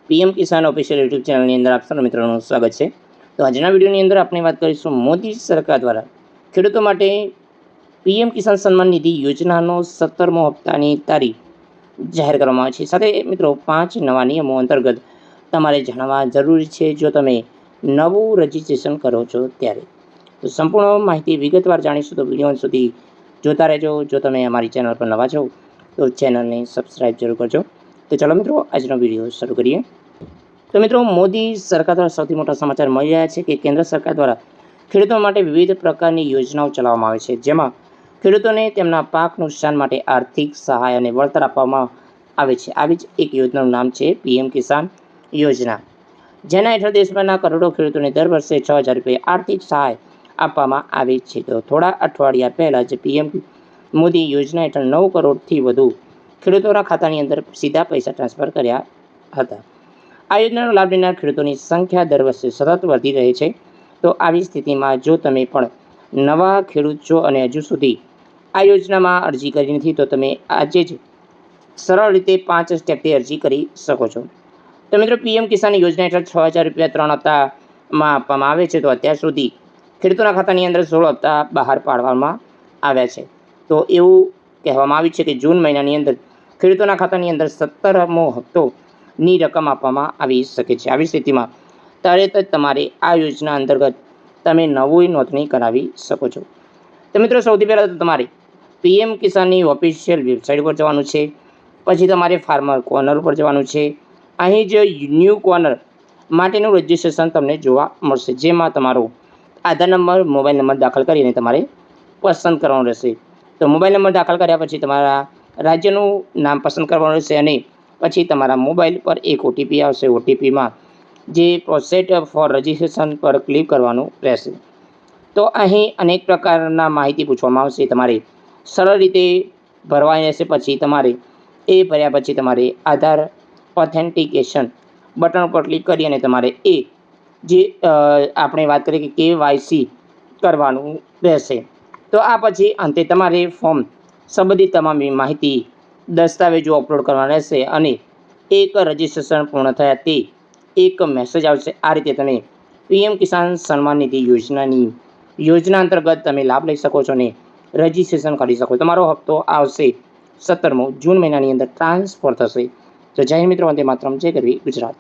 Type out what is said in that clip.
PM કિસાન official YouTube ચેનલની અંદર આપ સર્વ મિત્રોનું સ્વાગત છે। તો આજના વિડીયોની અંદર આપણે વાત કરીશું મોદી સરકાર દ્વારા ખેડૂતો માટે પીએમ કિસાન સન્માન નિધિ યોજનાનો 17મો હપ્તાની તારીખ જાહેર કરવામાં આવી છે। સાથે મિત્રો 5 નવા નિયમો અંતર્ગત તમારે જાણવા જરૂરી છે જો તમે નવું રજિસ્ટ્રેશન કરો છો ત્યારે। તો સંપૂર્ણ માહિતી વિગતવાર જાણીશું, તો વિડીયો સુધી જોતા રહેજો। જો તમે અમારી ચેનલ પર નવા છો તો ચેનલને સબસ્ક્રાઈબ જરૂર કરજો। તો ચાલો મિત્રો આજનો વિડીયો શરૂ કરીએ। તો મિત્રો, મોદી સરકાર દ્વારા સૌથી મોટા સમાચાર મળી રહ્યા છે કે કેન્દ્ર સરકાર દ્વારા ખેડૂતો માટે વિવિધ પ્રકારની યોજનાઓ ચલાવવામાં આવે છે, જેમાં ખેડૂતોને તેમના પાક નુકસાન માટે આર્થિક સહાય અને વળતર આપવામાં આવે છે। આવી જ એક યોજનાનું નામ છે પીએમ કિસાન યોજના, જેના હેઠળ દેશભરના કરોડો ખેડૂતોને દર વર્ષે 6,000 રૂપિયા આર્થિક સહાય આપવામાં આવે છે। તો થોડા અઠવાડિયા પહેલાં જ પીએમ મોદી યોજના હેઠળ 9 કરોડથી વધુ ખેડૂતોના ખાતાની અંદર સીધા પૈસા ટ્રાન્સફર કર્યા હતા। આ યોજનાનો લાભ લેનાર ખેડૂતોની સંખ્યા દર વર્ષે સતત વધી રહી છે। તો આવી સ્થિતિમાં જો તમે પણ નવા ખેડૂત છો અને હજુ સુધી આ યોજનામાં અરજી કરી નથી, તો તમે આજે જ સરળ રીતે 5 સ્ટેપથી અરજી કરી શકો છો। તો મિત્રો, પીએમ કિસાન યોજના હેઠળ 6,000 રૂપિયા 3 હપ્તામાં આપવામાં આવે છે। તો અત્યાર સુધી ખેડૂતોના ખાતાની અંદર 16 હપ્તા બહાર પાડવામાં આવ્યા છે। તો એવું કહેવામાં આવ્યું છે કે જૂન મહિનાની અંદર ખેડૂતોના ખાતાની અંદર 17મો હપ્તોની રકમ આપવામાં આવી શકે છે। આવી સ્થિતિમાં તરત જ તમારે આ યોજના અંતર્ગત તમે નવી નોંધણી કરાવી શકો છો। તો મિત્રો, સૌથી પહેલાં તો તમારે પીએમ કિસાનની ઓફિશિયલ વેબસાઇટ પર જવાનું છે। પછી તમારે ફાર્મર કોર્નર પર જવાનું છે। અહીં જ ન્યૂ કોર્નર માટેનું રજિસ્ટ્રેશન તમને જોવા મળશે, જેમાં તમારો આધાર નંબર, મોબાઈલ નંબર દાખલ કરીને તમારે પસંદ કરવાનું રહેશે। તો મોબાઈલ નંબર દાખલ કર્યા પછી તમારા રાજ્યનું નામ પસંદ કરવાનું રહેશે અને પછી તમારા મોબાઈલ પર એક ઓટીપી આવશે। ઓટીપીમાં જે પ્રોસેસ ફોર રજિસ્ટ્રેશન પર ક્લિક કરવાનું રહેશે। તો અહીં અનેક પ્રકારના માહિતી પૂછવામાં આવશે, તમારે સરળ રીતે ભરવાની રહેશે। પછી તમારે એ ભર્યા પછી તમારે આધાર ઓથેન્ટિકેશન બટન ઉપર ક્લિક કરી અને તમારે એ જે આપણે વાત કરીએ કે કેવાયસી કરવાનું રહેશે। તો આ પછી અંતે તમારે ફોર્મ સંબંધિત તમામ માહિતી દસ્તાવેજો અપલોડ કરવાના રહેશે અને એક રજિસ્ટ્રેશન પૂર્ણ થયા તે એક મેસેજ આવશે। આ રીતે તમે પીએમ કિસાન સન્માન નિધિ યોજના અંતર્ગત તમે લાભ લઈ શકો છો અને રજિસ્ટ્રેશન કરી શકો। તમારો હપ્તો આવશે 17મો જૂન મહિનાની અંદર ટ્રાન્સફર થશે। તો જય હિન્દ મિત્રો, વંદે માતરમ, જય ગરવી ગુજરાત।